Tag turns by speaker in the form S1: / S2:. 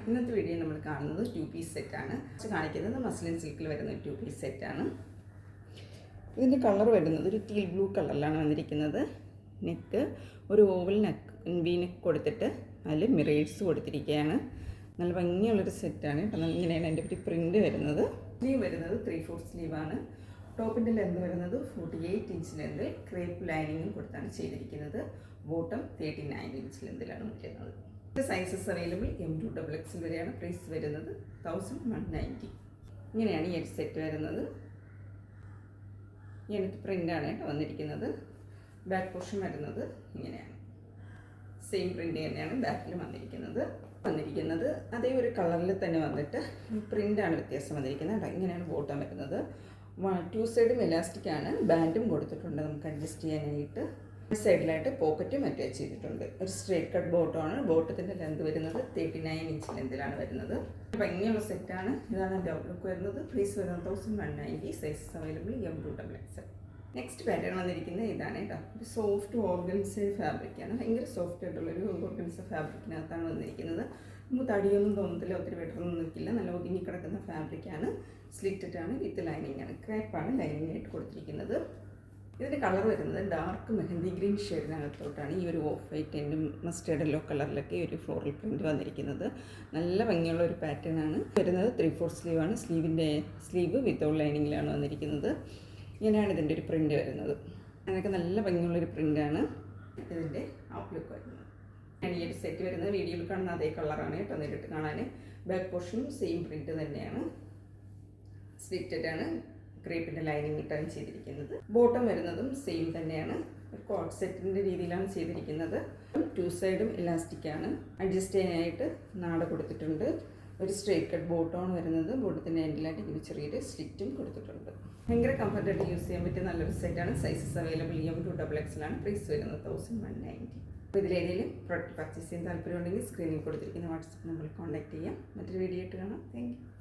S1: ഇന്നത്തെ വീഡിയോ നമ്മൾ കാണുന്നത് 2 പീസ് സെറ്റാണ്. കാണിക്കുന്നത് മസ്ലിൻ സിൽക്കിൽ വരുന്ന 2 പീസ് സെറ്റാണ്. ഇതിൻ്റെ കളർ വരുന്നത് ഒരു ടീൽ ബ്ലൂ കളറിലാണ് വന്നിരിക്കുന്നത്. നെക്ക് ഒരു ഓവൽ വി നെക്ക് കൊടുത്തിട്ട് അതിൽ മിറേഴ്സ് കൊടുത്തിരിക്കുകയാണ്. നല്ല ഭംഗിയുള്ളൊരു സെറ്റാണ്. ഇപ്പം ഇങ്ങനെയാണ് എൻ്റെ ഒരു പ്രിൻ്റ് വരുന്നത്. സ്ലീവ് വരുന്നത് 3/4 സ്ലീവാണ്. ടോപ്പിൻ്റെ ലെന്ത് വരുന്നത് 48 ഇഞ്ച് ലെന്തിൽ ക്രേപ്പ് ലൈനിങ്ങും കൊടുത്താണ് ചെയ്തിരിക്കുന്നത്. ബോട്ടം 39 ഇഞ്ച് ലെന്തിലാണ് വരുന്നത്. സൈസസ് അവൈലബിൾ M2XXL വരെയാണ്. പ്രൈസ് വരുന്നത് 1190. ഇങ്ങനെയാണ് ഈ ഒരു സെറ്റ് വരുന്നത്. ഇങ്ങനത്തെ പ്രിൻ്റാണ് വന്നിരിക്കുന്നത്. ബാക്ക് പോർഷൻ വരുന്നത് ഇങ്ങനെയാണ്. സെയിം പ്രിൻ്റ് തന്നെയാണ് ബാക്കിൽ വന്നിരിക്കുന്നത്. അതേ ഒരു കളറിൽ തന്നെ വന്നിട്ട് പ്രിൻ്റാണ് വ്യത്യാസം വന്നിരിക്കുന്നത്. ഇങ്ങനെയാണ് ബോട്ടം വരുന്നത്. 2 സൈഡും ഇലാസ്റ്റിക് ആണ്. ബാൻഡും കൊടുത്തിട്ടുണ്ട് നമുക്ക് അഡ്ജസ്റ്റ് ചെയ്യാനായിട്ട്. സൈഡിലായിട്ട് പോക്കറ്റും അറ്റാച്ച് ചെയ്തിട്ടുണ്ട്. ഒരു സ്ട്രേറ്റ് കട്ട് ബോട്ടമാണ്. ബോട്ടത്തിൻ്റെ ലെന്ത് വരുന്നത് 39 ഇഞ്ച് ലെന്തിലാണ് വരുന്നത്. ഭംഗിയുള്ള സെറ്റാണ്. ഇതാണ് എൻ്റെ ഔട്ട്ലുക്ക് വരുന്നത്. പ്രൈസ് വരുന്നത് 1190. Sizes available M2XXL. Next pattern വന്നിരിക്കുന്നത് ഇതാണ് കേട്ടോ. ഒരു സോഫ്റ്റ് ഓർഗൻസ ഫാബ്രിക്കാണ്. ഭയങ്കര സോഫ്റ്റ് ആയിട്ടുള്ളൊരു ഓർഗൻസ ഫാബ്രിക്കിനകത്താണ് വന്നിരിക്കുന്നത്. നമുക്ക് തടിയൊന്നും തോന്നത്തില്ല, ഒത്തിരി വെട്ടറൊന്നും നിൽക്കില്ല. നല്ല ഒതുങ്ങി കിടക്കുന്ന ഫാബ്രിക്കാണ്. സ്ലിറ്റഡ് ആണ്, വിത്ത് ലൈനിങ് ആണ്. ക്രേപ്പാണ് ലൈനിങ് ആയിട്ട് കൊടുത്തിരിക്കുന്നത്. ഇതിൻ്റെ കളർ വരുന്നത് ഡാർക്ക് മെഹന്തി ഗ്രീൻ ഷെയ്ഡിനകത്തോട്ടാണ് ഈ ഒരു off white and mustard yellow കളറിലൊക്കെ ഒരു ഫ്ലോറൽ പ്രിൻറ്റ് വന്നിരിക്കുന്നത്. നല്ല ഭംഗിയുള്ള ഒരു പാറ്റേൺ ആണ് വരുന്നത്. 3/4 സ്ലീവാണ്. സ്ലീവ് വിത്തൗട്ട് ലൈനിങ്ങിലാണ് വന്നിരിക്കുന്നത്. ഇങ്ങനെയാണ് ഇതിൻ്റെ ഒരു പ്രിൻ്റ് വരുന്നത്. അതിനൊക്കെ നല്ല ഭംഗിയുള്ളൊരു പ്രിൻ്റാണ് ഇതിൻ്റെ ഔട്ട്ലുക്ക് വരുന്നത്. ഈ ഒരു സെറ്റ് വരുന്നത് വീഡിയോയിൽ കാണുന്ന അതേ കളറാണ് കേട്ടോ. നേരിട്ട് കാണാൻ ബാക്ക് പോർഷനും സെയിം പ്രിൻറ്റ് തന്നെയാണ്. സ്ലിറ്റഡ് ആണ്. ക്രേപ്പിൻ്റെ ലൈനിങ് ഇട്ടാണ് ചെയ്തിരിക്കുന്നത്. ബോട്ടം വരുന്നതും സെയിം തന്നെയാണ്. ഒരു കോട്ട് സെറ്റിൻ്റെ രീതിയിലാണ് ചെയ്തിരിക്കുന്നത്. 2 സൈഡും ഇലാസ്റ്റിക് ആണ്. അഡ്ജസ്റ്റ് ചെയ്യാനായിട്ട് നാട കൊടുത്തിട്ടുണ്ട്. ഒരു സ്ട്രേറ്റ് കട്ട് ബോട്ടമാണ് വരുന്നത്. ബോട്ടത്തിൻ്റെ എൻഡിലായിട്ട് ഇങ്ങനെ ചെറിയൊരു സ്ലിറ്റും കൊടുത്തിട്ടുണ്ട്. ഭയങ്കര കംഫർട്ടായിട്ട് യൂസ് ചെയ്യാൻ പറ്റിയ നല്ലൊരു സെറ്റാണ്. സൈസസ് അവൈലബിൾ M2XXL ആണ്. പ്രൈസ് വരുന്നത് 1190. അപ്പോൾ ഇതിലേതെങ്കിലും പ്രൊഡക്റ്റ് പർച്ചേസ് ചെയ്യാൻ താല്പര്യമുണ്ടെങ്കിൽ സ്ക്രീനിൽ കൊടുത്തിരിക്കുന്ന വാട്സപ്പ് നമ്പറിൽ കോൺടാക്ട് ചെയ്യാം. മറ്റൊരു വീഡിയോ ആയിട്ട് കാണാം. Thank you.